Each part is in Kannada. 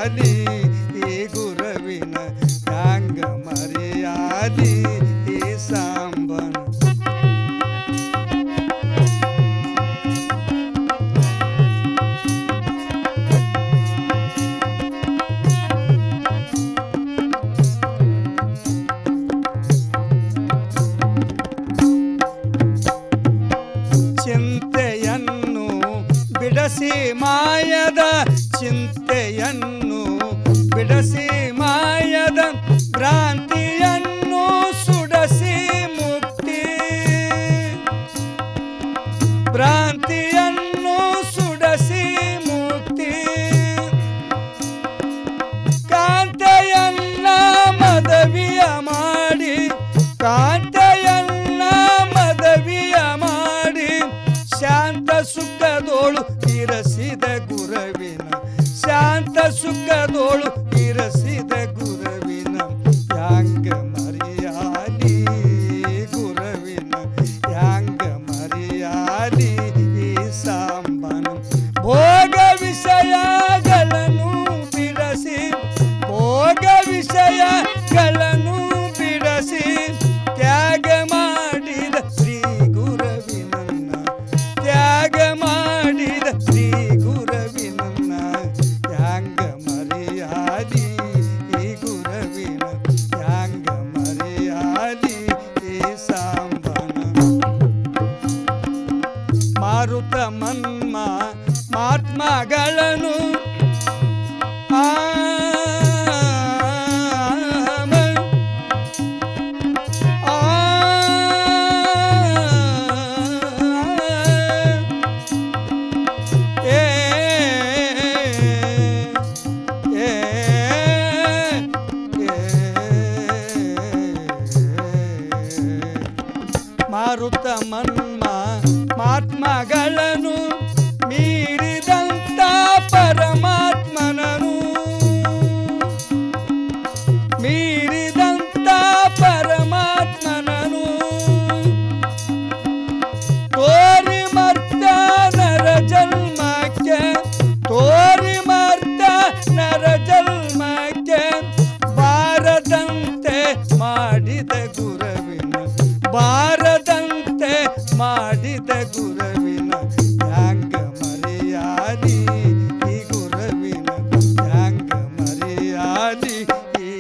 ಮರೆಯಾಲಿ ಈ ಗುರುವಿನ ಹ್ಯಾಂಗ ಮರೆಯಾಲಿ ಈ ಸಾಂಬನ ಚಿಂತೆಯನ್ನು ಬಿಡಸಿ ಮಾಯದ ಚಿಂತೆಯನ್ನು ಬಿಡಸಿ ಮಾಯದ ಭ್ರಾಂತಿಯನ್ನು ಸುಡಸಿ ಮುಕ್ತಿ ಭ್ರಾಂತಿಯನ್ನು ಸುಡಸಿ ಮುಕ್ತಿ ಕಾಂತೆಯನ್ನ ಮದವಿಯ ಮಾಡಿ ಕಾಂತೆಯನ್ನ ಮದವಿಯ ಮಾಡಿ ಶಾಂತ ಸುಖದೋಳು ಇರಸಿದ ಗುರುವಿನ ಶಾಂತ ಸುಖದೋಳು ಇರಸಿದ ಗುರುವಿನ ಹ್ಯಾಂಗ ಮರೆಯಾಲಿ ಗುರುವಿನ ಹ್ಯಾಂಗ ಮರೆಯಾಲಿ ಈ ಸಾಂಬನ ಭೋಗ ವಿಷಯಗಳನ್ನು ಬಿಡಸಿ ಭೋಗ ವಿಷಯಗಳನ್ನು ಬಿಡಸಿ ತ್ಯಾಗ ಮಾಡಿದ ಶ್ರೀ ಗುರುವಿನನ್ನ ತ್ಯಾಗ ಮಾಡಿದ ಶ್ರೀ ಗುರುವಿನನ್ನ ಹ್ಯಾಂಗ ಮರೆಯಾಲಿ ಈ ಗುರುವಿನ ಹ್ಯಾಂಗ ಮರೆಯಾಲಿ ಈ ಸಾಂಬನ ಮಾರುತ ಮನ್ಮ ಮಾತ್ಮಗಳನ್ನು ಮಾರುತ ಮನ್ಮ ಮಾತ್ಮಗಳನ್ನು ಮೀರಿದಂತ ಪರಮಾತ್ಮನನು ಮೀರಿದಂತ ಪರಮಾತ್ಮನನು ತೋರಿ ಮರ್ತ ನರ ಜನ್ಮಕ್ಕೆ ತೋರಿ ಮರ್ತ ನರ ಜನ್ಮಕ್ಕೆ ಬಾರದಂತೆ ಮಾಡಿದ ಗುರುವಿನ ಬಾರದಂತೆ ಮಾಡಿದ ಗುರುವಿನ ಹ್ಯಾಂಗ ಮರೆಯಾಲಿ ಈ ಗುರುವಿನ ಹ್ಯಾಂಗ ಮರೆಯಾಲಿ ಈ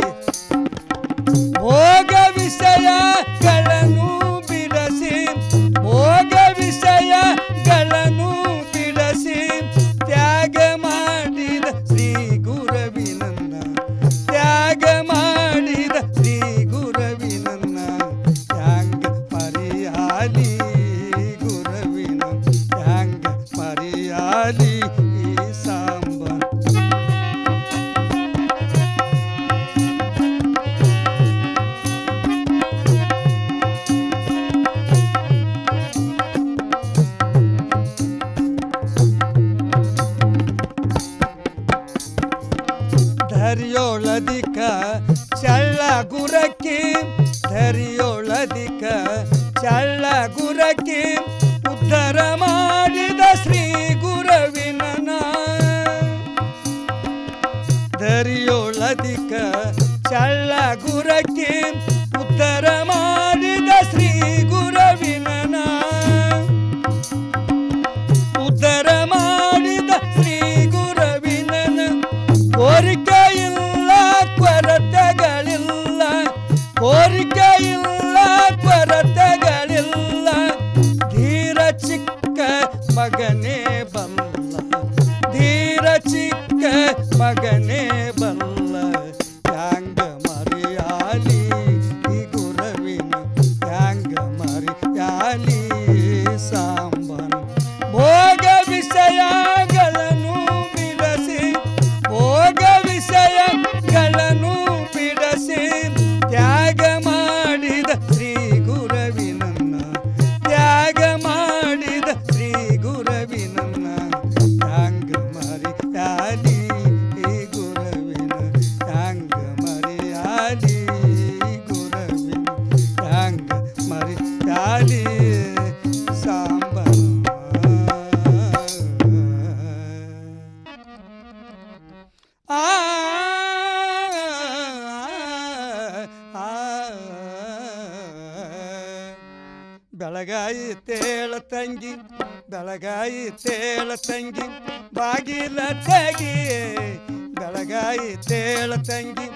ಭೋಗ ವಿಷಯಗಳನ್ನು ಬಿಡಸಿ ಭೋಗ ವಿಷಯಗಳನ್ನು ಬಿಡಸಿ ತ್ಯಾಗ ಮಾಡಿದ ಶ್ರೀ ಗುರುವಿನನ್ನ ತ್ಯಾಗ ಮಾಡಿದ ಶ್ರೀ ಗುರುವಿನನ್ನ ಹ್ಯಾಂಗ ಮರೆಯಾಲಿ ಗುರುವಿನ ಹ್ಯಾಂಗ ಮರೆಯಾಲಿ ಈ ಸಾಂಬನ ಧರಿಯೋಳದಿಕ ಚಳ್ಳ ಗುರಕ್ಕಿ ಧರಿಯೋಳದಿಕ ಚಳ್ಳ ಗುರಕ್ಕಿ ಉದ್ಧಾರ ಮಾಡಿದ ಶ್ರೀ ಗುರುವಿನನ ಧರಿಯೋಳದಿಕ ಚಳ್ಳ ಗುರಕ್ಕಿ ಉದ್ಧಾರ ಮಾಡಿದ ಶ್ರೀ ಗುರುವಿನನ ಉದ್ಧಾರ ಮಾಡಿದ ಶ್ರೀ ಗುರುವಿನನ ಕೋರಿಕೆ ಇಲ್ಲ ಕೊರತೆಗಳಿಲ್ಲ ಕೋರಿಕೆ ಇಲ್ಲ ಕೊರತೆಗಳಿಲ್ಲ ಧೀರ ಚಿಕ್ಕ ಮಗನೇ ಬಲ್ಲ ಧೀರ ಚಿಕ್ಕ ಮಗನೇ ಬಲ್ಲ ಹ್ಯಾಂಗ ಮರೆಯಾಲಿ ಈ ಗುರುವಿನ ಹ್ಯಾಂಗ ಮರೆಯಾಲಿ ಸಾಂಬನ ಭೋಗ ವಿಷಯಗಳನ್ನು ಬಿಡಸಿ ಭೋಗ ವಿಷಯಗಳನ್ನು ಬಿಡಸಿ ತ್ಯಾಗ ಮಾಡಿದ ಶ್ರೀ ಗುರುವಿನನ್ನ ತ್ಯಾಗ ಮಾಡಿದ ಶ್ರೀ ಗುರುವಿನನ್ನ ಹ್ಯಾಂಗ ಮರೆಯಾಲಿ ಈ ಗುರುವಿನ ಹ್ಯಾಂಗ ಮರೆಯಾಲಿ ಗುರುವಿನ ಹ್ಯಾಂಗ ಮರೆಯಾಲಿ ಸಾಂಬನ ಆ ಬೆಳಗಾಯಿತೇಳ ತಂಗಿ ಬೆಳಗಾಯಿತೇಳ ತಂಗಿ ಬಾಗಿಲ ತೆಗಿಯೇ ಬೆಳಗಾಯಿತೇಳ ತಂಗಿ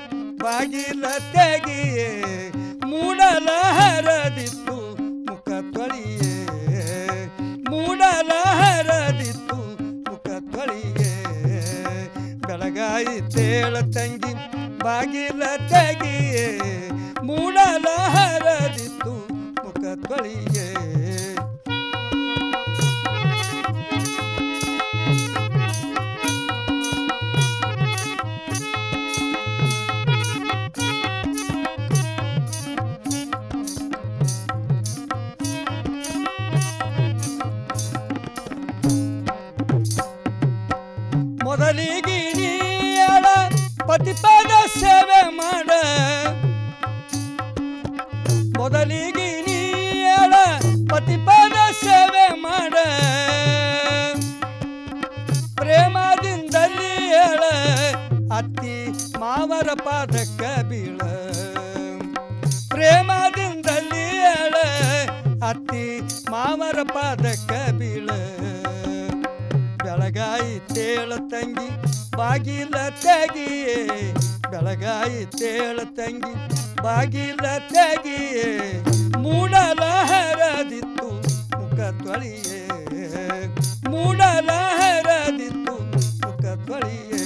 ಬಾಗಿಲ ತೆಗಿಯೇ ಮೂಡಲ ಹರದಿತ್ತು ಮುಖ ತೊಳಿಯೇ ಮೂಡಲ ಹರದಿತ್ತು ಮುಖ ತೊಳಿಯೇ ಬೆಳಗಾಯಿತೇಳ ತಂಗಿ ಬಾಗಿಲ ತೆಗಿಯೇ ಮೂಡಲ ಹರದಿತ್ತು ಮುಖ ತೊಳಿಯೇ ಮೊದಲಿಗೆ ನೀಳ ಪತಿಪದ ಸೇವೆ ಮಾಡ ಮೊದಲಿಗೆ ನೀಳ ಪತಿಪದ ಸೇವೆ ಮಾಡ ಪ್ರೇಮದಿಂದಲಿ ಹೇಳ ಅತ್ತಿ ಮಾವರ ಪಾದಕ್ಕ ಬೀಳ ಪ್ರೇಮದಿಂದಲಿ ಹೇಳ ಅತ್ತಿ ಮಾವರ ಪಾದಕ್ಕ ಬೀಳ ಬೆಳಗಾಯಿತೇಳ ತಂಗಿ ಬಾಗಿಲ ತೆಗಿಯೇ ಬೆಳಗಾಯಿತೇಳ ತಂಗಿ ಬಾಗಿಲ ತೆಗಿಯೇ ಮೂಡಲ ಹರದಿತ್ತು ಮುಖ ತೊಳಿಯೇ ಮೂಡಲ ಹರದಿತ್ತು ಮುಖ ತೊಳಿಯೇ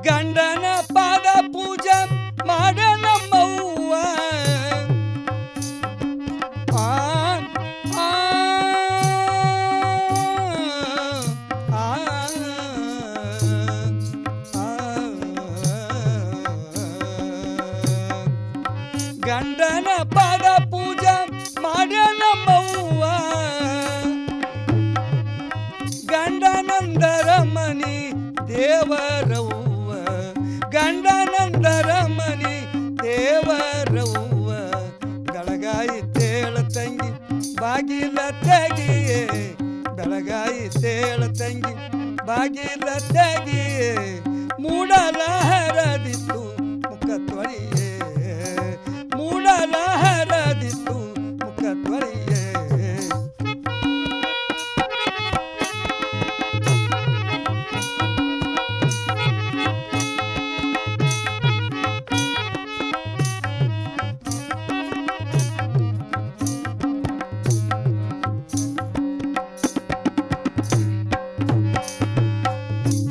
ಗಂಡನ ಪಾದ ಪೂಜೆ ಮಾಡ ನಮ್ಮವ್ವ ಗಂಡನ ಪಾದ ಪೂಜೆ ಮಾಡ ನಮ್ಮವ್ವ ಗಂಡನಂದರ ಮನಿ ದೇವರವ್ವ ಗಂಡನಂದರ ಮನಿ ದೇವರವ್ವ ಬೆಳಗಾಯಿತೇಳ ತಂಗಿ ಬಾಗಿಲ ತೆಗಿಯೇ ಬೆಳಗಾಯಿತೇಳ ತಂಗಿ ಬಾಗಿಲ ತೆಗಿಯೇ ಮೂಡಲ ಹರದಿತ್ತು ಮುಖ ತೊಳಿಯೇ ಮೂಡಲ ಹರದಿತ್ತು ಮುಖ ತೊಳಿಯೇ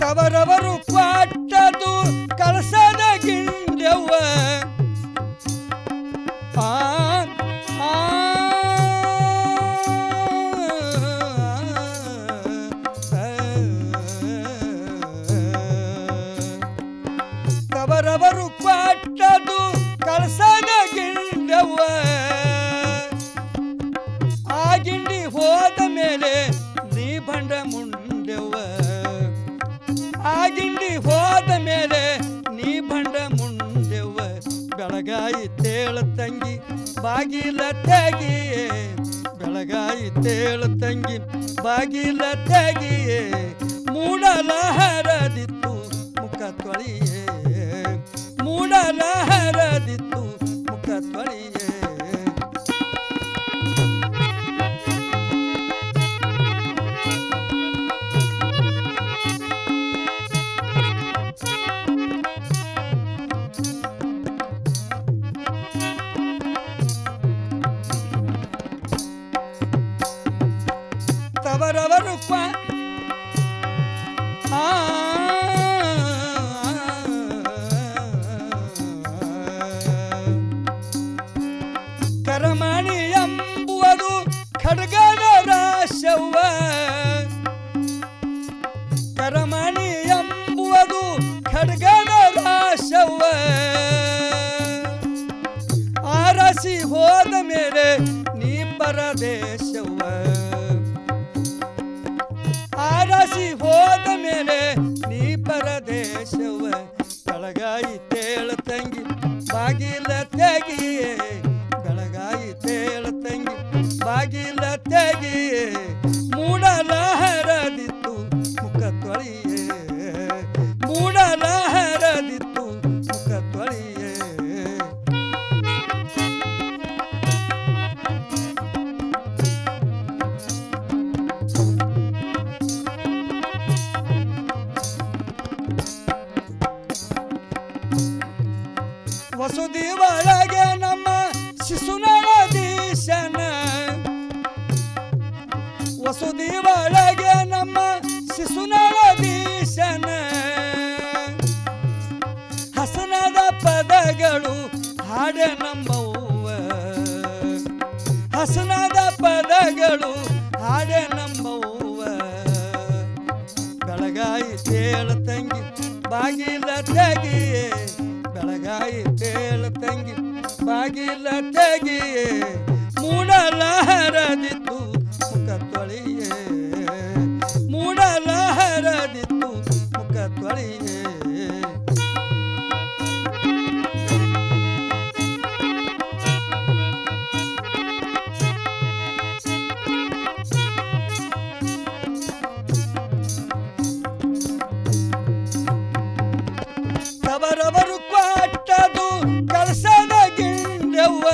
ತವರವರು ಕೊಟ್ಟದು ಕಳಸದ ಗಿಂಡವ್ವ ತವರವರು ಕೊಟ್ಟದು ಕಳಸದ ಗಿಂಡವ್ವ ಆ ಗಿಂಡಿ ಹೋದ ಮೇಲೆ ನೀ ಬಂಡ ಮುಂಡೆವ್ವ ಆ ಗಿಂಡಿ ಹೋದ ಮೇಲೆ ನೀ ಬಂಡ ಮುಂದೆವ್ವ ಬೆಳಗಾಯಿತೇಳ ತಂಗಿ ಬಾಗಿಲ ತೆಗಿಯೇ ಬೆಳಗಾಯಿತೇಳ ತಂಗಿ ಬಾಗಿಲ ತೆಗಿಯೇ ಮೂಡಲ ಹರದಿತ್ತು ಮುಖ ತೊಳಿಯೇ ಮೂಡಲ ಹರದಿತ್ತು ಮುಖ ತೊಳಿಯೇ ತವರವರು ಕರಮಣಿ ಎಂಬುವುದು ಖಡ್ಗದ ರಾಶವ್ವ ಕರಮಣಿ ಎಂಬುವುದು ಖಡ್ಗದ ರಾಶವ್ವ ಆರಸಿ ಹೋದ ಮೇಲೆ ನೀ ಪರದೇಶವ್ವ ಆರಸಿ ಹೋದ ಮೇಲೆ ನೀ ಪರದೇಶವ ಬೆಳಗಾಯಿತೇಳ ತಂಗಿ ಬಾಗಿಲ ತೆಗಿಯೇ ತೊಳೆಯೇ ಮೂಡಲ ಹರದಿತ್ತು ಮುಖ ತೊಳೆಯೇ ವಸುದಿ ಒಳಗೆ ನಮ್ಮ ಶಿಶುನಾಳಧೀಶನ ವಸುದಿ ಒಳಗೆ ನಮ್ಮ ಶಿಶುನಾಳಧೀಶನ ಹಸನದ ಪದಗಳು ಹಾಡೆ ನಮ್ಮವ್ವ ಹಸನದ ಪದಗಳು ಹಾಡೆ ನಮ್ಮವ್ವ ಬೆಳಗಾಯಿ ತೇಳ ತಂಗಿ ಬಾಗಿಲ ತೆಗಿಯೇ ಬೆಳಗಾಯಿ ತೇಳ ತಂಗಿ ಬಾಗಿಲ ತೆಗಿಯೇ ಮೂಡಲ ಹರದಿತ್ತು ಮುಖ ತೊಳೆಯೇ ಮೂಡಲ ಹರದಿತ್ತು ಮುಖ ತೊಳೆಯೇ ತವರವರು ಕೊಟ್ಟದು ಕಳಸದ ಗಿಂಡವ್ವ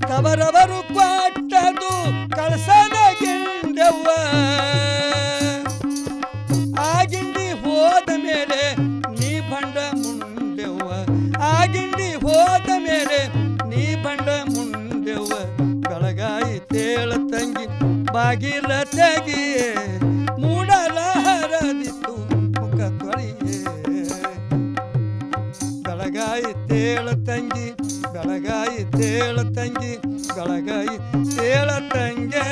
ತವರವರು ಕೊಟ್ಟದು ಕಳಸದ ಗಿಂಡವ್ವ ಆ ಗಿಂಡಿ ಹೋದ ಮೇಲೆ ನೀ ಬಂಡ ಮುಂಡೆವ್ವ ಆ ಗಿಂಡಿ ಹೋದ ಮೇಲೆ ನೀ ಬಂಡ ಮುಂಡೆವ್ವ ಬೆಳಗಾಯಿ ತೇಳ ತಂಗಿ ಬಾಗಿಲ ತೆಗಿಯೇ ಮೂಡಲ ಹರದಿತ್ತು ಮುಖ ತೊಳೆಯೇ ಬೆಳಗಾಯಿ ತೇಳ ತಂಗಿ ಬೆಳಗಾಯಿ ತೇಳ ತಂಗಿ ಬೆಳಗಾಯಿ ತೇಳ ತಂಗೆ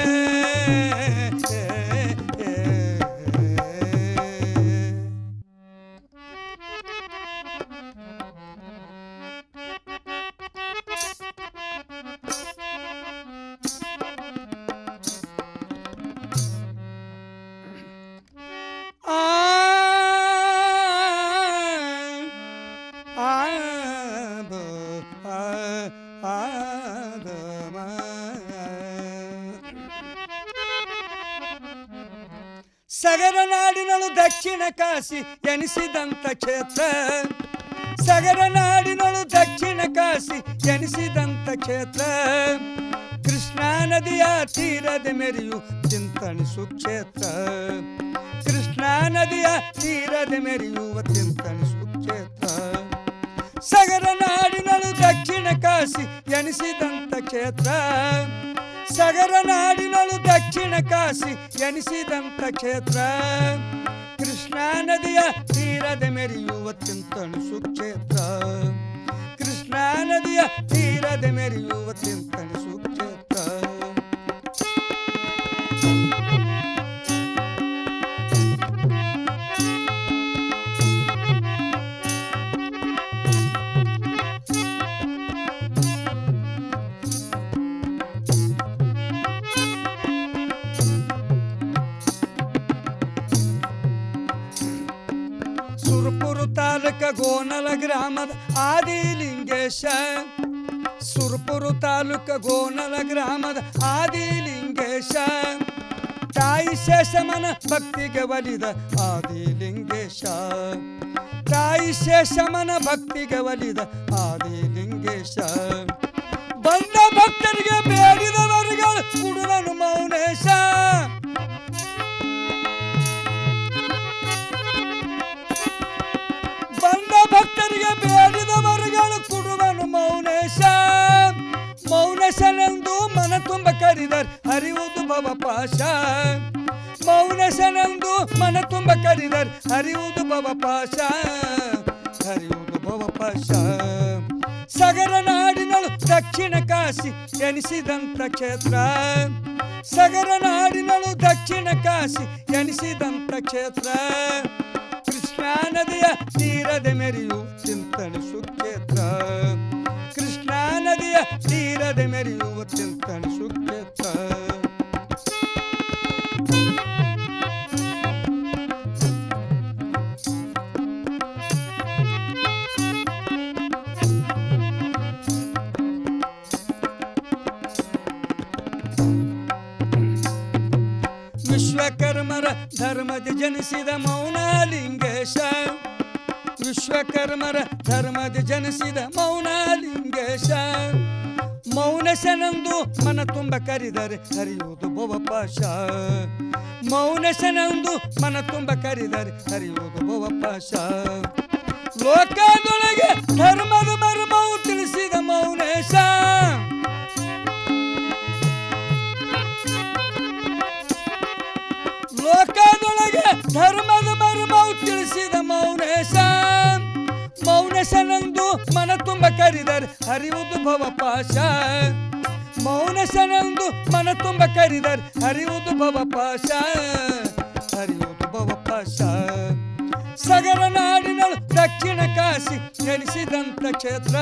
ಸಗರ ನಾಡಿನಳು ದಕ್ಷಿಣ ಕಾಶಿ ಎನಿಸಿದಂತ ಕ್ಷೇತ್ರ ಸಗರ ನಾಡಿನಳು ದಕ್ಷಿಣ ಕಾಶಿ ಎನಿಸಿದಂತ ಕ್ಷೇತ್ರ ಕೃಷ್ಣಾ ನದಿಯ ತೀರದ ಮೆರೆಯು ಚಿಂತಣಿಸು ಕ್ಷೇತ್ರ ಕೃಷ್ಣಾ ನದಿಯ ತೀರದ ಮೆರೆಯುವ ಚಿಂತಣಿಸು ಕ್ಷೇತ್ರ ಸಗರ ನಾಡಿನಳು ದಕ್ಷಿಣ ಕಾಶಿ ಎನಿಸಿದಂತ ಕ್ಷೇತ್ರ ಸಗರ ನಾಡಿನಳು ದಕ್ಷಿಣ ಕಾಶಿ ಎನಿಸಿದಂತ ಕ್ಷೇತ್ರ ಕೃಷ್ಣಾ ನದಿಯ ತೀರದ ಮೆರೆಯುವ ಚಿಂತಣಿಸು ಕ್ಷೇತ್ರ ಕೃಷ್ಣಾ ನದಿಯ ತೀರದ ಮೆರೆಯುವ ಚಿಂತಣಿಸು ಕ್ಷೇತ್ರ ಸುರಪುರ ತಾಲೂಕ ಗೋನಲ ಗ್ರಾಮದ ಆದಿಲಿಂಗೇಶ ಸುರಪುರ ತಾಲೂಕ ಗೋನಲ ಗ್ರಾಮದ ಆದಿಲಿಂಗೇಶ ತಾಯಿ ಶೇಷಮನ ಭಕ್ತಿಗೆ ಒಲಿದ ಆದಿಲಿಂಗೇಶ ತಾಯಿ ಶೇಷಮನ ಭಕ್ತಿಗೆ ಒಲಿದ ಆದಿಲಿಂಗೇಶ ಬಂದ ಭಕ್ತರಿಗೆ ಬೇಡಿದವರುಗಳು ಕುಡುವನು ಮೌನೇಶ ಬಂದ ಭಕ್ತರಿಗೆ ಬೇಡಿದವರುಗಳು ಕೊಡುವನು ಮೌನೇಶ ಮೌನೇಶನೆಂದು ಮನ ತುಂಬ ಕರಿದರ್ ಹರಿಯುವುದು ಭವಪಾಶ ಮೌನೇಶನೆಂದು ಮನ ತುಂಬ ಕರಿದರ್ ಹರಿಯುವುದು ಭವಪಾಶ ಹರಿಯುವುದು ಭವಪಾಶ ಸಗರ ನಾಡಿನಳು ದಕ್ಷಿಣ ಕಾಶಿ ಎನಿಸಿದಂತ ಕ್ಷೇತ್ರ ಸಗರ ನಾಡಿನಳು ದಕ್ಷಿಣ ಕಾಶಿ ಎನಿಸಿದಂತ ಕ್ಷೇತ್ರ ಕೃಷ್ಣಾ ನದಿಯ ತೀರದ ಮೆರೆಯು ಚಿಂತಣಿಸು ಕ್ಷೇತ್ರ ಕೃಷ್ಣಾ ನದಿಯ ತೀರದ ಮೆರೆಯುವ ಚಿಂತಣಿಸು ಕ್ಷೇತ್ರ ವಿಶ್ವಕರ್ಮರ ಧರ್ಮದ ಜನಿಸಿದ ಮೌನಲಿಂಗೇಶ ವಿಶ್ವಕರ್ಮರ ಧರ್ಮದ ಜನಿಸಿದ ಮೌನಲಿಂಗೇಶ ಮೌನಶನಂದು ಮನ ತುಂಬ ಕರಿದರೆ ಹರಿಯುವುದು ಭವಪಾಶ ಮೌನಶನಂದು ಮನ ತುಂಬ ಕರಿದರೆ ಹರಿಯುವುದು ಭವಪಾಶ ಲೋಕದೊಳಗೆ ಧರ್ಮದ ಮರ್ಮವು ತಿಳಿಸಿದ ಮೌನೇಶ ಲೋಕದೊಳಗೆ ಧರ್ಮದ ಮರ್ಮವು ತಿಳಿಸಿದ ಮೌನೇಶ ಮೌನಶನಂದು ಮನ ತುಂಬ ಕರಿದರೆ ಹರಿಯುವುದು ಭವಪಾಶ ಮೌನಶನಂದು ಮನ ತುಂಬ ಕರಿದರೆ ಹರಿಯುವುದು ಭವಪಾಶ ಹರಿಯುವುದು ಭವಪಾಶ ಸಗರ ನಾಡಿನಳು ದಕ್ಷಿಣ ಕಾಶಿ ಎನಿಸಿದಂತ ಕ್ಷೇತ್ರ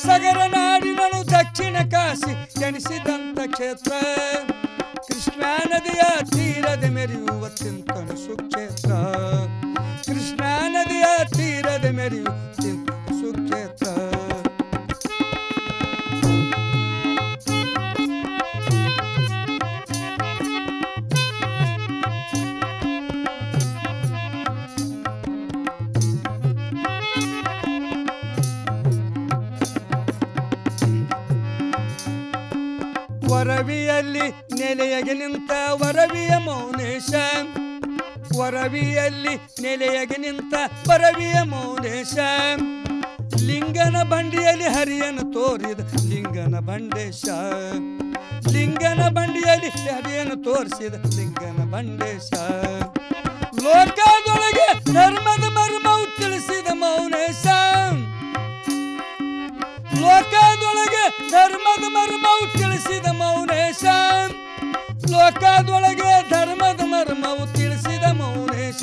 ಸಗರ ನಾಡಿನಳು ದಕ್ಷಿಣ ಕಾಶಿ ಎನಿಸಿದಂತ ಕ್ಷೇತ್ರ ಕೃಷ್ಣಾ ನದಿಯ ತೀರದ ಮೆರೆಯುವ ಚಿಂತನ ಸುಕ್ಷೇತ್ರ ಕೃಷ್ಣಾ ನದಿಯ ತೀರದ ಮೆರೆಯುವ ಚಿಂತನ ಸುಕ್ಷೇತ್ರ ವರವಿಯಲ್ಲಿ ನೆಲೆಯಗೆ ನಿಂತ ವರವಿಯ ಮೌನೇಶ ವರವಿಯಲ್ಲಿ ನೆಲೆಯಗೆ ನಿಂತ ವರವಿಯ ಮೌನೇಶ ಲಿಂಗನ ಬಂಡಿಯಲ್ಲಿ ಹರಿಯನ್ನು ತೋರಿದ ಲಿಂಗನ ಬಂಡೇಶ ಲಿಂಗನ ಬಂಡಿಯಲ್ಲಿ ಹರಿಯನ್ನು ತೋರಿಸಿದ ಲಿಂಗನ ಬಂಡೇಶ ಲೋಕದೊಳಗೆ ಧರ್ಮದ ಮರ್ಮವು ತಿಳಿಸಿದ ಮೌನೇಶ ಲೋಕದೊಳಗೆ ಧರ್ಮದ ಮರ್ಮವು ತಿಳಿಸಿದ ಮೌನೇಶ ಲೋಕದೊಳಗೆ ಧರ್ಮದ ಮರ್ಮವು ತಿಳಿಸಿದ ಮೌನೇಶ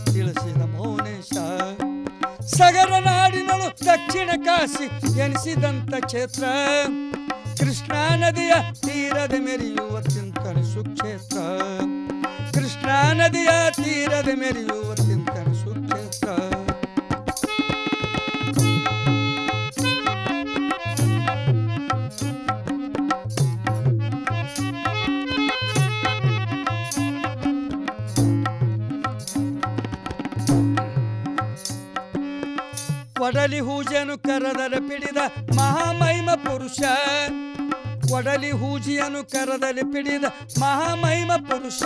ತಿಳಿಸಿದ ಮೌನೇಶ ಸಗರ ನಾಡಿನಳು ದಕ್ಷಿಣ ಕಾಶಿ ಎನಿಸಿದಂತ ಕ್ಷೇತ್ರ ಕೃಷ್ಣಾ ನದಿಯ ತೀರದ ಮೆರೆಯುವ ಚಿಂತನ ಸುಕ್ಷೇತ್ರ ಕೃಷ್ಣಾ ನದಿಯ ತೀರದ ಮೆರೆಯುವ ಚಿಂತನ ಸುಕ್ಷೇತ್ರ ಒಡಲಿ ಹೂಜಿಯನ್ನು ಕರದರೆ ಪಿಡಿದ ಮಹಾಮಹಿಮ ಪುರುಷ ಒಡಲಿ ಹೂಜಿಯನ್ನು ಕರದಲ್ಲಿ ಪಿಡಿದ ಮಹಾಮಹಿಮ ಪುರುಷ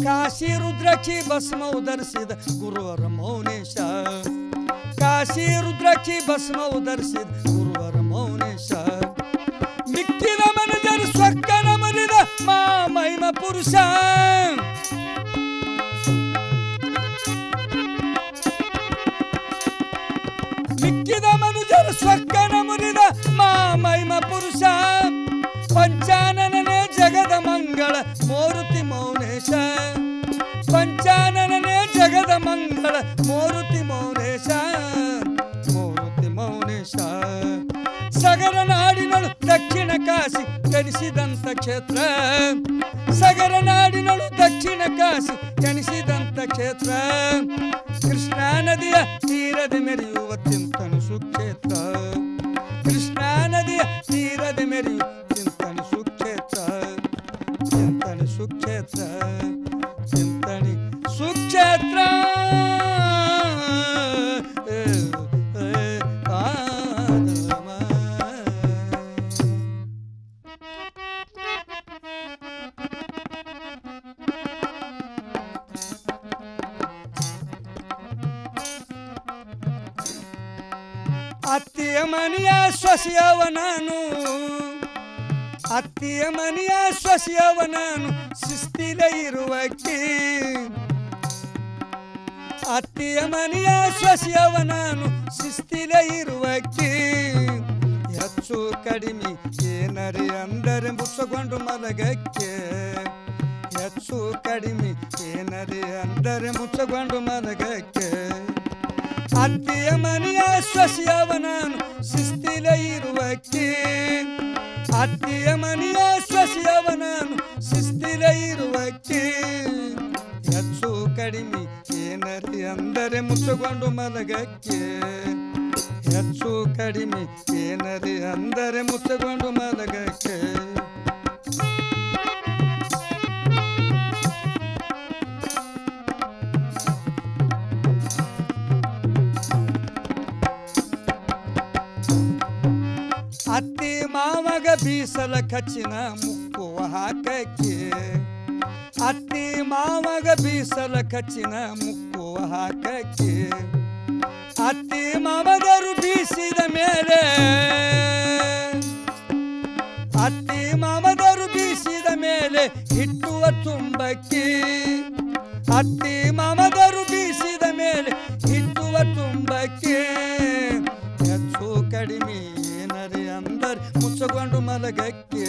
ಕಾಶಿ ರುದ್ರಾಕ್ಷಿ ಭಸ್ಮ ಉಧರಿಸಿದ ಗುರುವರ ಮೌನೇಶ ಕಾಶಿ ರುದ್ರಾಕ್ಷಿ ಭಸ್ಮ ಉಧರಿಸಿದ ಗುರುವರ ಮೌನೇಶ ಮಿಕ್ಕಿದ ಮನುಜರು ಸ್ವಕ್ಕನ ಮರಿದ ಮಹಾಮಹಿಮ ಪುರುಷ ಮಿಕ್ಕಿದ ಮನುಜರು ಸ್ವಕ್ಕನ ಮುರಿದ ಮಹಿಮ ಪುರುಷ ಪಂಚಾನನನೇ ಜಗದ ಮಂಗಳ ಮೂರುತಿ ಮೌನೇಶ ಪಂಚಾನನನೇ ಜಗದ ಮಂಗಳ ಮೂರುತಿ ಮೌನೇಶ ಮೂರುತಿ ಮೌನೇಶ ಸಗರ ನಾಡಿನಳು ದಕ್ಷಿಣ ಕಾಶಿ ಎನಿಸಿದಂತ ಕ್ಷೇತ್ರ ಸಗರ ನಾಡಿನಳು ದಕ್ಷಿಣ ಕಾಶಿ ಎನಿಸಿದಂತ ಕ್ಷೇತ್ರ ಕೃಷ್ಣಾ ನದಿಯ ತೀರದ ಮೆರೆಯುವ ಚಿಂತನ ಸುಕ್ಷೇತ್ರ ಕೃಷ್ಣಾ ನದಿಯ ತೀರದ ಮೆರೆಯುವ ಚಿಂತನ ಸುಕ್ಷೇತ್ರ ಚಿಂತನ ಸುಕ್ಷೇತ್ರ ಚಿಂತನಿ ಸುಕ್ಷೇತ್ರ ಅತ್ತಿಯ ಮನೆಯ ಸೊಸೆಯವ ನಾನು ಅತ್ತಿಯ ಮನೆಯ ಸೊಸೆಯವ ನಾನು ಶಿಸ್ತಿಲ ಇರುವಕ್ಕೆ ಅತ್ತಿಯ ಮನೆಯ ಸೊಸೆಯವ ನಾನು ಶಿಸ್ತಿಲ ಇರುವಕ್ಕೆ ಹೆಚ್ಚು ಕಡಿಮೆ ಏನರೆ ಅಂದರೆ ಮುಚ್ಚಕೊಂಡು ಮಲಗಕ್ಕೆ ಹೆಚ್ಚು ಕಡಿಮೆ ಏನರೆ ಅಂದರೆ ಮುಚ್ಚಕೊಂಡು ಮಲಗಕ್ಕೆ ಅತ್ತಿಯ ಮನೆಯ ಸೊಸೆಯವ ನಾನು ಶಿಸ್ತಿಲ ಇರುವಕ್ಕೆ ಅತ್ತಿಯ ಮನೆಯ ಸೊಸೆಯವ ನಾನು ಶಿಸ್ತಿಲ ಇರುವಕ್ಕೆ ಹೆಚ್ಚು ಕಡಿಮೆ ಏನರಿ ಅಂದರೆ ಮುಚ್ಚಕೊಂಡು ಮಲಗಕ್ಕೆ ಹೆಚ್ಚು ಕಡಿಮೆ ಏನರಿ ಅಂದರೆ ಮುಚ್ಚಕೊಂಡು ಮಲಗಕ್ಕೆ ಬೀಸಲ ಕಚ್ಚಿನ ಮುಕ್ಕುವ ಹಾಕಕ್ಕೆ ಅತ್ತಿ ಮಾವಗ ಬೀಸಲ ಕಚ್ಚಿನ ಮುಕ್ಕುವ ಹಾಕಕ್ಕೆ ಅತ್ತಿ ಮಾವದರು ಬೀಸಿದ ಮೇಲೆ ಅತ್ತಿ ಮಾಮದರು ಬೀಸಿದ ಮೇಲೆ ಹಿಟ್ಟುವ ತುಂಬಕ್ಕೆ ಅತ್ತಿ ಮಾಮದರು ಬೀಸಿದ ಮೇಲೆ ಹಿಟ್ಟುವ ತುಂಬಕ್ಕೆ ಹೆಚ್ಚು ಕಡಿಮೆ ಏನರಿ ಅಂದರೆ ಮುಚ್ಚಕೊಂಡು ಮಲಗಕ್ಕೆ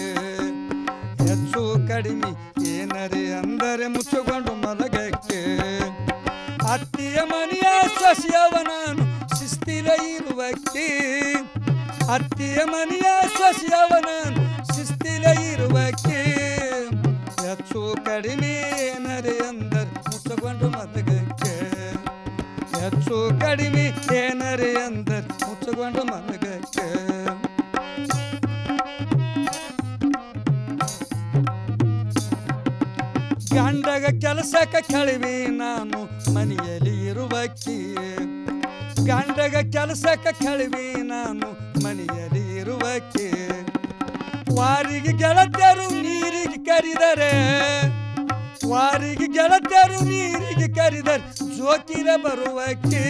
ಹೆಚ್ಚು ಕಡಿಮೆ ಏನರಿ ಅಂದರೆ ಮುಚ್ಚಕೊಂಡು ಮಲಗಕ್ಕೆ ಅತ್ತಿಯ ಮನೆಯ ಸೊಸೆಯವ ನಾನು ಶಿಸ್ತಿಲ ಇರುವಕ್ಕೆ ಅತ್ತಿಯ ಮನೆಯ ಸೊಸೆಯವ ನಾನು ಶಿಸ್ತಿಲ ಇರುವಕ್ಕೆ ಹೆಚ್ಚು ಕಡಿಮೆ ಏನರೆ ಅಂದರೆ ಮುಚ್ಚಕೊಂಡು ಮಲಗಕ್ಕೆ ಹೆಚ್ಚು ಕಡಿಮೆ ಏನರೆ ಅಂದರೆ ಮುಚ್ಚಕೊಂಡು ಮಲಗಕ್ಕೆ ಗಂಡಗ ಕೆಲಸಕ್ಕೆ ಕಳಿವಿ ನಾನು ಮನೆಯಲ್ಲಿ ಇರುವಕ್ಕೆ ಗಂಡಗ ಕೆಲಸಕ್ಕೆ ಕಳಿವಿ ನಾನು ಮನೆಯಲ್ಲಿ ಇರುವಕ್ಕೆ ವಾರಿಗೆ ಗೆಳತಿಯರು ನೀರಿಗೆ ಕರೆದರೆ ವಾರಿಗೆ ಗೆಳತಿಯರು ನೀರಿಗೆ ಕರೆದರೆ ಜೋಕಿರ ಬರುವಕ್ಕೆ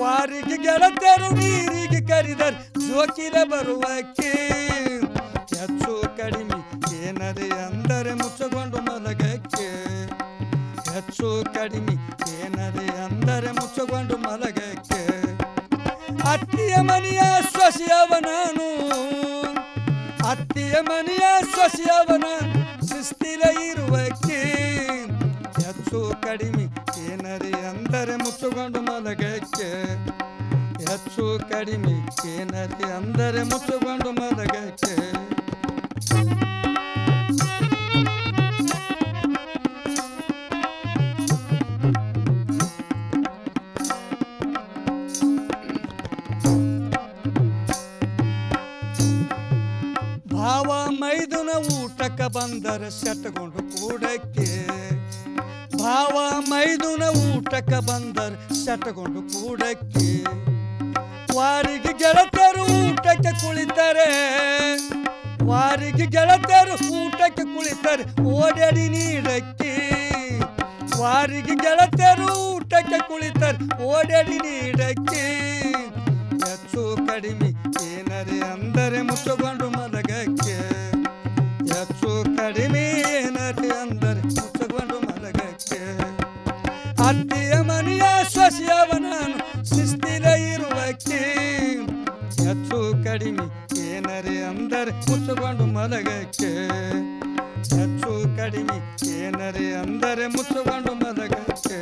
ವಾರಿಗೆ ಗೆಳತಿಯರು ನೀರಿಗೆ ಕರೆದರೆ ಜೋಕಿರ ಬರುವಕ್ಕೆ ಹೆಚ್ಚು ಕಡಿಮೆ ಏನರೆ ಅಂದರೆ ಮುಚ್ಚಕೊಂಡು ಮಲಗಕ್ಕೆ ಹೆಚ್ಚು ಕಡಿಮೆ ಏನರೆ ಅಂದರೆ ಮುಚ್ಚಕೊಂಡು ಮಲಗಕ್ಕೆ ಅತ್ತಿಯ ಮನೆಯ ಸೊಸೆಯವ ನಾನು ಅತ್ತಿಯ ಮನೆಯ ಸೊಸೆಯವ ನಾನು ಶಿಸ್ತಿಲ ಇರುವಕ್ಕೆ ಹೆಚ್ಚು ಕಡಿಮೆ ಏನರೆ ಅಂದರೆ ಮುಚ್ಚಕೊಂಡು ಮಲಗಕ್ಕೆ ಹೆಚ್ಚು ಕಡಿಮೆ ಏನರೆ ಅಂದರೆ ಮುಚ್ಚಕೊಂಡು ಮಲಗಕ್ಕೆ ಭಾವ ಮೈದುನ ಊಟಕ್ಕೆ ಬಂದರೆ ಸೆಟ್ಕೊಂಡು ಕೂಡಕ್ಕೆ ಭಾವ ಮೈದುನ ಊಟಕ್ಕೆ ಬಂದರೆ ಸೆಟ್ಕೊಂಡು ಕೂಡಕ್ಕೆ ವಾರಿಗೆ ಗೆಳತಿಯರು ಊಟಕ್ಕೆ ಕುಳಿತಾರೆ ವಾರಿಗೆ ಗೆಳತಿಯರು ಊಟಕ್ಕೆ ಕುಳಿತಾರೆ ಓಡಾಡಿ ನೀಡಕ್ಕೆ ವಾರಿಗೆ ಗೆಳತಿಯರು ಊಟಕ್ಕೆ ಕುಳಿತಾರೆ ಓಡಾಡಿ ನೀಡಕ್ಕೆ ಹೆಚ್ಚು ಕಡಿಮೆ ಏನರೆ ಅಂದರೆ ಮುಚ್ಚಕೊಂಡು ಮಲಗಕ್ಕೆ ಹೆಚ್ಚು ಕಡಿಮೆ ಏನರೆ ಅಂದರೆ ಮುಚ್ಚಕೊಂಡು ಮಲಗಕ್ಕೆ ಅತ್ತಿಯ ಮನೆಯ ಸೊಸೆಯವ ನಾನು ಶಿಸ್ತಿಲ ಇರುವಕ್ಕೆ ಹೆಚ್ಚು ಕಡಿಮೆ ಏನರೆ ಅಂದರೆ ಮುಚ್ಚಕೊಂಡು ಮಲಗಕ್ಕೆ ಹೆಚ್ಚು ಕಡಿಮೆ ಏನರೆ ಅಂದರೆ ಮುಚ್ಚಕೊಂಡು ಮಲಗಕ್ಕೆ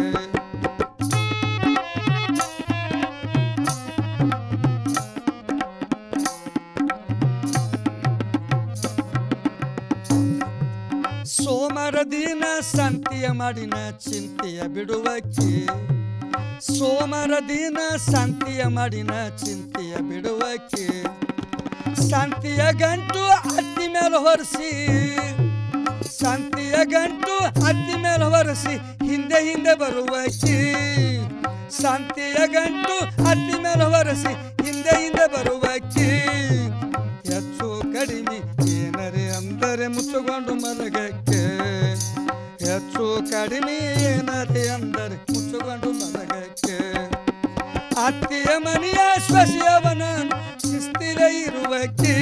ಸೋಮವಾರ ದಿನ ಸಂತಿಯ ಮಾಡಿನ ಚಿಂತೆಯ ಬಿಡುವಕ್ಕೆ ಸೋಮವಾರ ದಿನ ಸಂತಿಯ ಮಾಡಿನ ಚಿಂತೆಯ ಬಿಡುವಕ್ಕೆ ಸಂತಿಯ ಗಂಟು ಅತ್ತಿ ಮೇಲೆ ಹೊರಿಸಿ ಸಂತಿಯ ಗಂಟು ಅತ್ತಿ ಮೇಲೆ ಹೊರಿಸಿ ಹಿಂದೆ ಹಿಂದೆ ಬರುವಕ್ಕೆ ಸಂತಿಯ ಗಂಟು ಅತ್ತಿ ಮೇಲೆ ಹೊರಿಸಿ ಹಿಂದೆ ಹಿಂದೆ ಬರುವಕ್ಕೆ ಹೆಚ್ಚು ಕಡಿಮೆ ಏನರೆ ಅಂದರೆ ಮುಚ್ಚಕೊಂಡು ಮಲಗಕ್ಕೆ ಹೆಚ್ಚು ಕಡಿಮೆ ಏನರೆ ಅಂದರೆ ಮುಚ್ಚಕೊಂಡು ಮಲಗಕ್ಕೆ ಅತ್ತಿಯ ಮನೆಯ ಸೊಸೆಯವ ನಾನು ಶಿಸ್ತಿಲ ಇರುವಕ್ಕೆ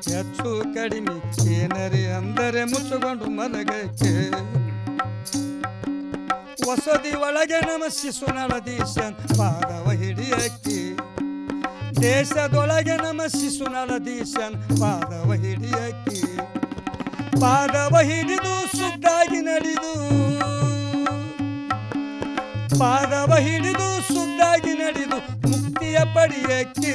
ಹೆಚ್ಚು ಕಡಿಮೆ ಏನರೆ ಅಂದರೆ ಮುಚ್ಚಕೊಂಡು ಮಲಗಕ್ಕೆ ವಸತಿ ಒಳಗೆ ನಮ್ಮ ಶಿಶುನಾಳಧೀಶನ್ ಪಾದವ ಹಿಡಿಯಕ್ಕೆ ದೇಶದೊಳಗೆ ನಮ್ಮ ಶಿಶುನಾಳಧೀಶನ್ ಪಾದವ ಹಿಡಿಯಕ್ಕೆ ಪಾದವ ಹಿಡಿದು ಸುದ್ದಾಗಿ ನಡೆದು ಪಾದವ ಹಿಡಿದು ಸುದ್ದಾಗಿ ನಡೆದು ಮುಕ್ತಿಯ ಪಡೆಯಕ್ಕೆ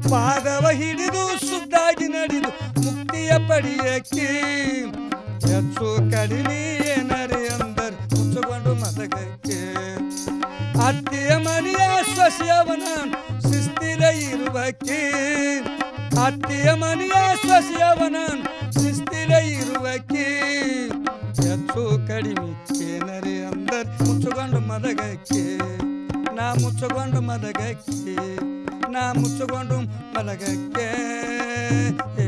ಪಾದವ ಹಿಡಿದು ಸುದ್ದಾಗಿ ನಡೆದು ಮುಕ್ತಿಯ ಪಡೆಯಕ್ಕೆ ಹೆಚ್ಚು ಕಡಿಮೆ ಏನರೆ ಅಂದರೆ ಮುಚ್ಚಕೊಂಡು ಮಲಗಕ್ಕೆ ಅತ್ತಿಯ ಮನೆಯ ಸೊಸೆಯವ ನಾನು ಶಿಸ್ತಿಲ ಇರುವಕ್ಕೆ ಅತ್ತಿಯ ಮನೆಯ ಸೊಸೆಯವ ನಾನು ಶಿಸ್ತಿಲ ಇರುವಕ್ಕೆ ಹೆಚ್ಚು ಕಡಿಮೆ ಏನರೆ ಅಂದರೆ ಮುಚ್ಚಕೊಂಡು ಮಲಗಕ್ಕೆ ನಾ ಮುಚ್ಚಕೊಂಡು ಮಲಗಕ್ಕೆ ನಾ ಮುಚ್ಚಕೊಂಡು ಮಲಗಕ್ಕೆ ಏ